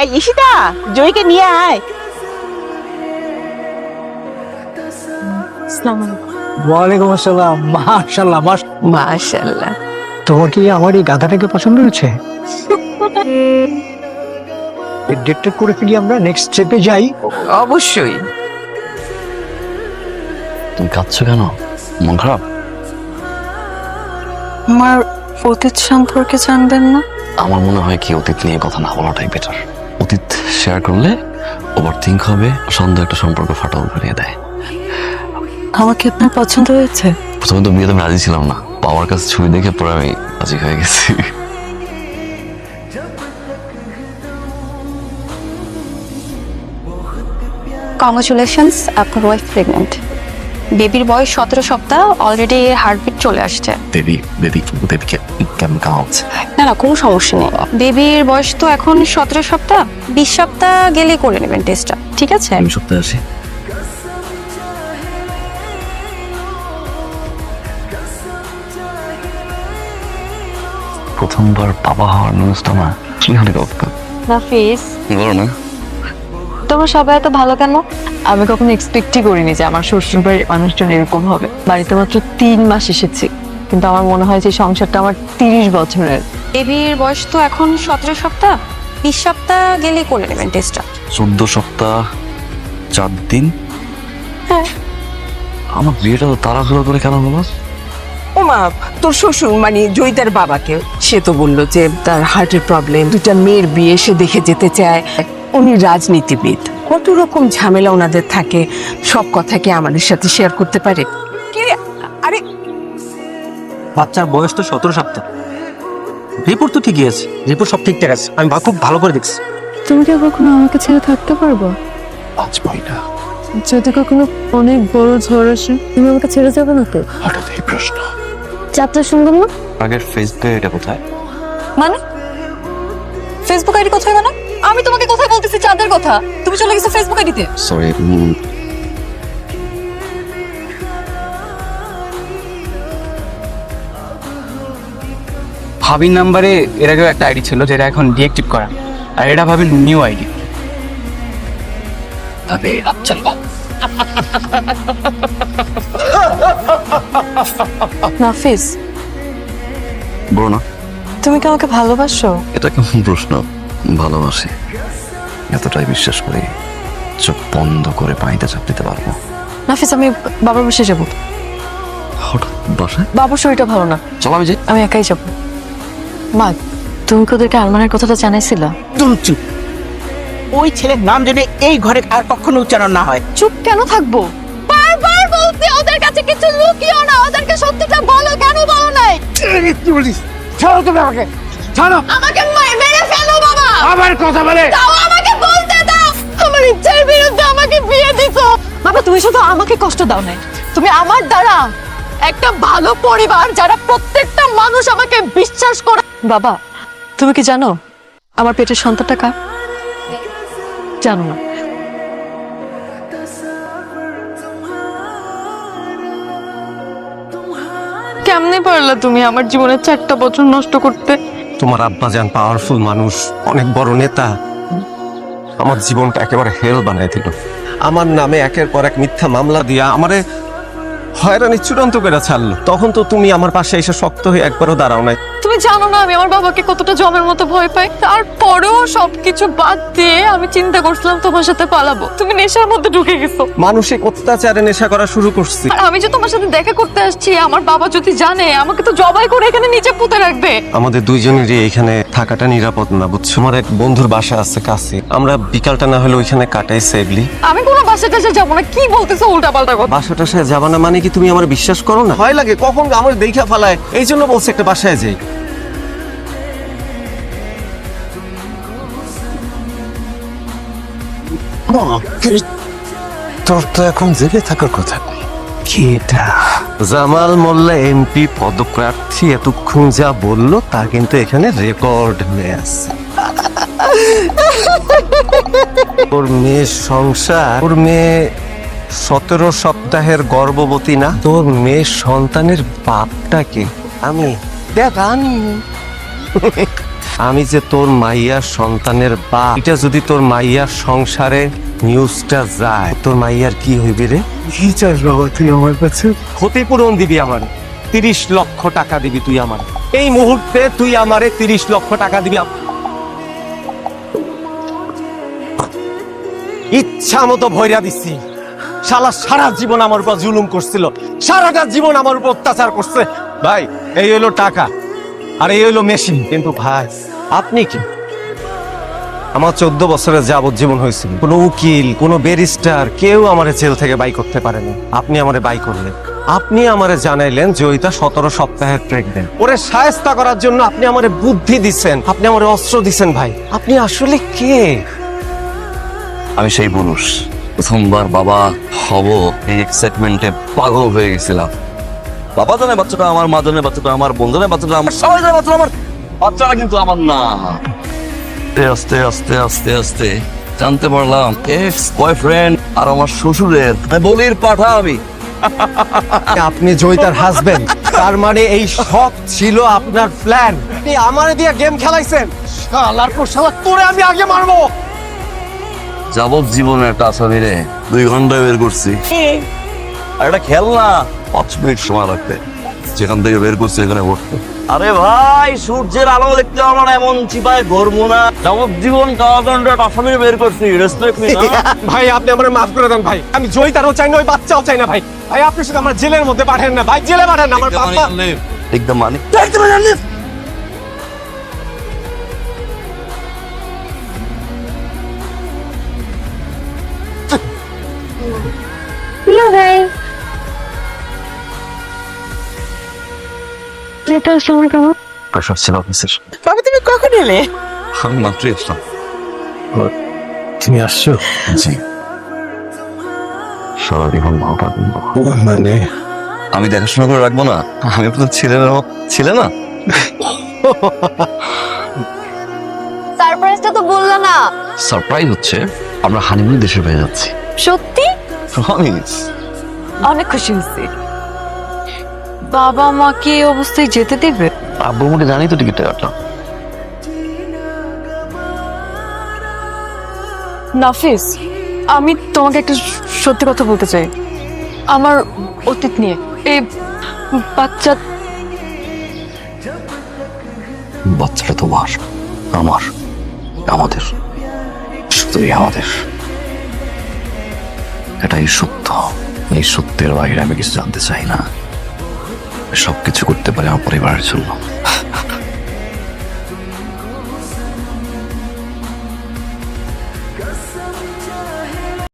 এই ঈশিতা, জয়কে নিয়ে আয়। ওয়ালাইকুম আসসালাম। মাশাআল্লাহ মাশাআল্লাহ। তোমার কি আমার এই গাধাটাকে পছন্দ হয়েছে? ডেটটা করে ফেলি, আমরা নেক্সট স্টেপে যাই। অবশ্যই। তুমি কাঁদছো কেন? মন খারাপ? আমার অতীত সম্পর্কে জানবেন না? আমার মনে হয় কি অতীত নিয়ে কথা না বলাটাই বেটার। অতীত শেয়ার করলে ওভার থিঙ্ক হবে, সন্দেহ একটা সম্পর্ক ফাটল ধরিয়ে দেয়। আমাকে আপনার পছন্দ হয়েছে? প্রথমে তো বিয়েতে আমি রাজি ছিলাম না, বাবার কাছে ছবি দেখে পরে আমি রাজি হয়ে গেছি। কংগ্রাচুলেশনস, আপনার ওয়াইফ প্রেগন্যান্ট। বেবির বয়স 17 সপ্তাহ, অলরেডি হার্টবিট চলে আসছে। বেবিকে কেমন কামাচ্ছে? না না, কোনো সমস্যা নেই। বেবির বয়স তো এখন 17 সপ্তাহ, 20 সপ্তাহ গেলেই করে নেবেন টেস্টটা, ঠিক আছে? আমি সপ্তাহে আসি। প্রথমবার বাবা হওয়ার নিউজটা না অনেক অদ্ভুত। নাফিস, বলো না। তোমরা সবাই এত ভালো কেন? আমি কখনো এক্সপেক্টই করিনি যে আমার শ্বশুর বাড়ির মানুষজন এরকম হবে। বাড়িতে মাত্র 3 মাস এসেছি, কিন্তু আমার মনে হয় যে সংসারটা আমার 30 বছরের। বেবির বয়স তো এখন 17 সপ্তাহ, 20 সপ্তাহ গেলেই করে নেবেন টেস্টটা। 14 সপ্তাহ 4 দিন। হ্যাঁ। আমার বিয়েটা তো তাড়াহুড়ো করে কেন হলো? ও মা, তোর শ্বশুর মানে জয়িতার বাবাকে সে তো বললো যে তার হার্টের প্রবলেম, দুটা মেয়ের বিয়ে সে দেখে যেতে চায়। উনি রাজনীতিবিদ, কত রকম ঝামেলা ওনাদের থাকে, সব কথা কি আমাদের সাথে শেয়ার করতে পারে? কি রে? আরে বাচ্চার বয়স তো 17 সপ্তাহ। রিপোর্ট তো ঠিকই আছে, রিপোর্ট সব ঠিকঠাক আছে, আমি খুব ভালো করে দেখছি। তুমি কি কখনো আমাকে ছেড়ে থাকতে পারবো? আজ বইটা যদি কখনো অনেক বড় ঝড় আসে, তুমি আমাকে ছেড়ে যাবে না তো? হঠাৎ এই প্রশ্ন। চাপটা শুনলাম না আগের ফেসবুকে এটা কোথায়? মানে? ফেসবুক আইডি কোথায় মানে? আমি তোমাকে কোথায় বলতেছি চাঁদের কথা, তুমি চলে গেছো ফেসবুক আইডিতে। সরি। ভাবির নাম্বারে এর আগেও একটা আইডি ছিল যেটা এখন ডিঅ্যাক্টিভ করা, আর এটা ভাবির নিউ আইডি। তবে চলবা। নাফিস, বলো না। তুমি কি আমাকে ভালোবাসো? এটা কেমন প্রশ্ন? ভালোবাসি, এতটাই বিশ্বাস করি চোখ বন্ধ করে পানিতে চাপ দিতে পারবো। নাফিস, আমি বাবার বাসায় যাবো। হঠাৎ বাসায়? বাবার শরীরটা ভালো না, চলো আমি যাই। আমি একাই যাবো। মা, তুমি কি ওদেরকে আলমানের কথাটা জানাইছিলা? তুই চুপ। ওই ছেলের নাম জেনে এই ঘরে আর কখনো উচ্চারণ না হয়। চুপ কেন থাকবো? বারবার বলছি ওদের কাছে কিছু লুকিও না, ওদেরকে সত্যিটা বলো, কেন বলো নাই? কি বলিস? ছাড়ো তুমি আমাকে, ছাড়ো। আমাকে মেরে ফেলো বাবা, আবার কথা বলে। দাও, আমাকে বলতে দাও। আমার ইচ্ছার বিরুদ্ধে আমাকে বিয়ে দিছো। বাবা, তুমি শুধু আমাকে কষ্ট দাও না, তুমি আমার দ্বারা একটা ভালো পরিবার, যারা প্রত্যেকটা মানুষ আমাকে বিশ্বাস করে। বাবা, তুমি কি জানো আমার পেটের সন্তানটা কার? জানো না? কেমনে পারলা তুমি আমার জীবনের 4টা বছর নষ্ট করতে? তোমার আব্বাজান পাওয়ারফুল মানুষ, অনেক বড় নেতা, আমার জীবনটা একেবারে হেল বানাই দিল। আমার নামে একের পর এক মিথ্যা মামলা দিয়া আমারে হয়রানি চূড়ান্ত করে ছাড়লো। তখন তো তুমি আমার পাশে এসে শক্ত হয়ে একবারও দাঁড়াও নাই। তুমি জানো না আমি আমার বাবাকে কতটা জমের মতো ভয় পাই। তারপরেও সবকিছু বাদ দিয়ে আমি চিন্তা করছিলাম তোমার সাথে পালাবো, তুমি নেশার মধ্যে ঢুকে গেছো। মানসিক অত্যাচারে নেশা করা শুরু করছি। আর আমি যে তোমার সাথে দেখা করতে আসছি, আমার বাবা যদি জানে আমাকে তো জবাই করে এখানে নিচে পুঁতে রাখবে। আমাদের দুইজনেরই এখানে থাকাটা নিরাপদ না, বুঝছো? আমার এক বন্ধুর বাসা আছে কাছে, আমরা বিকালটা না হলে ওইখানে কাটাই সেফলি। আমি কোনো বাসায় টাসে যাবো না, কি বলতেছো উল্টা পাল্টা কথা? বাসাটা সে যাবা না মানে কি তুমি আমার বিশ্বাস করো না? ভয় লাগে কখন আমার দেখা ফেলায়, এই জন্য বলছে একটা বাসায় যাই। তোর তো এখন জেগে থাকার কথা নেই। কি এটা? জামাল মোল্লা এমপি পদপ্রার্থী এতক্ষণ যা বললো তা কিন্তু এখানে রেকর্ড হয়ে আছে। ওর মেয়ের সংসার, ওর মেয়ে 17 সপ্তাহের গর্ভবতী না? তোর মেয়ের সন্তানের বাপটাকে আমি দেখ, আমি আমি যে তোর মাইয়ার সন্তানের বাপ, এটা যদি তোর মাইয়ার সংসারে নিউজটা যায়, তোর মাইয়ার কি হইবে রে? কি চাস বাবা তুই আমার কাছে? ক্ষতিপূরণ দিবি আমার, 30 লক্ষ টাকা দিবি তুই আমার। এই মুহূর্তে তুই আমারে 30 লক্ষ টাকা দিবি। ইচ্ছা মতো ভৈরা দিচ্ছি। শালা সারা জীবন আমার উপর জুলুম করছিল, সারাটা জীবন আমার উপর অত্যাচার করছে। ভাই এই হইলো টাকা আর এই হইলো মেশিন। কিন্তু ভাই আপনি কি? আমার 14 বছরের যাবজ্জীবন হয়েছিল, কোনো উকিল কোনো ব্যারিস্টার কেউ আমারে জেল থেকে বাই করতে পারেনি। আপনি আমারে বাই করলেন, আপনি আমারে জানাইলেন যে ওইটা 17 সপ্তাহের প্রেগনেন্ট। ওরে শায়েস্তা করার জন্য আপনি আমারে বুদ্ধি দিচ্ছেন, আপনি আমারে অস্ত্র দিচ্ছেন। ভাই আপনি আসলে কে? আমি সেই পুরুষ, প্রথমবার বাবা হব এই এক্সাইটমেন্টে পাগল হয়ে গেছিলাম। বাবা জানে বাচ্চাটা আমার, মা জানে বাচ্চাটা আমার, বোন জানে বাচ্চাটা আমার, সবাই জানে বাচ্চাটা আমার, বাচ্চাটা কিন্তু আমার না। আস্তে আস্তে আস্তে আস্তে জানতে পারলাম এক্স বয়ফ্রেন্ড আর আমার শ্বশুরের বলির পাঠা আমি। আপনি জয়িতার হাজবেন্ড, তার মানে এই সব ছিল আপনার প্ল্যান। আপনি আমারে দিয়ে গেম খেলাইছেন। শালার পর শালা তোরে আমি আগে মারবো। যাবজ্জীবনে একটা আসামিরে 2 ঘন্টায় বের করছি। আর এটা খেল না, 5 মিনিট সময় লাগবে। যেখান থেকে বের করছি এখানে বসতে। আরে ভাই সূর্যের আলো দেখতে আমার এমন চিপায় ঘুরবো না। যাবজ্জীবন কারাদণ্ডের আসামিরে বের করছি, রেসপেক্ট মি না। ভাই আপনি আমারে মাফ করে দেন ভাই, আমি জয়িতারও চাই না, ওই বাচ্চাও চাই না ভাই। ভাই আপনি শুধু আমার জেলের মধ্যে পাঠান না ভাই, জেলে পাঠান না। আমার বাবা একদম মানে প্রেশার ছিল অফিসের। বাবা তুমি কখন এলে? আমি মাত্রই আসলাম। তুমি আসছো? জি, সারা জীবন ভালো থাকবেন। মানে আমি দেখাশোনা করে রাখবো না? আমি আপনার ছেলে না? সারপ্রাইজটা তো বললা না। সারপ্রাইজ হচ্ছে আমরা হানিমুন দেশের বাইরে যাচ্ছি। সত্যি প্রমিস। অনেক খুশি হয়েছি। বাবা মাকে এই অবস্থায় যেতে দেবে? আব্বু আমাকে জানি তো টিকিটটা কাটলাম। নাফিস, আমি তোমাকে একটা সত্যি কথা বলতে চাই। আমার অতীত নিয়ে এই বাচ্চাটা তোমার, আমার, আমাদের, শুধুই আমাদের। এটাই সত্য। এই সত্যের বাইরে আমি কিছু জানতে চাই না। সবকিছু করতে পারি আমার পরিবারের জন্য।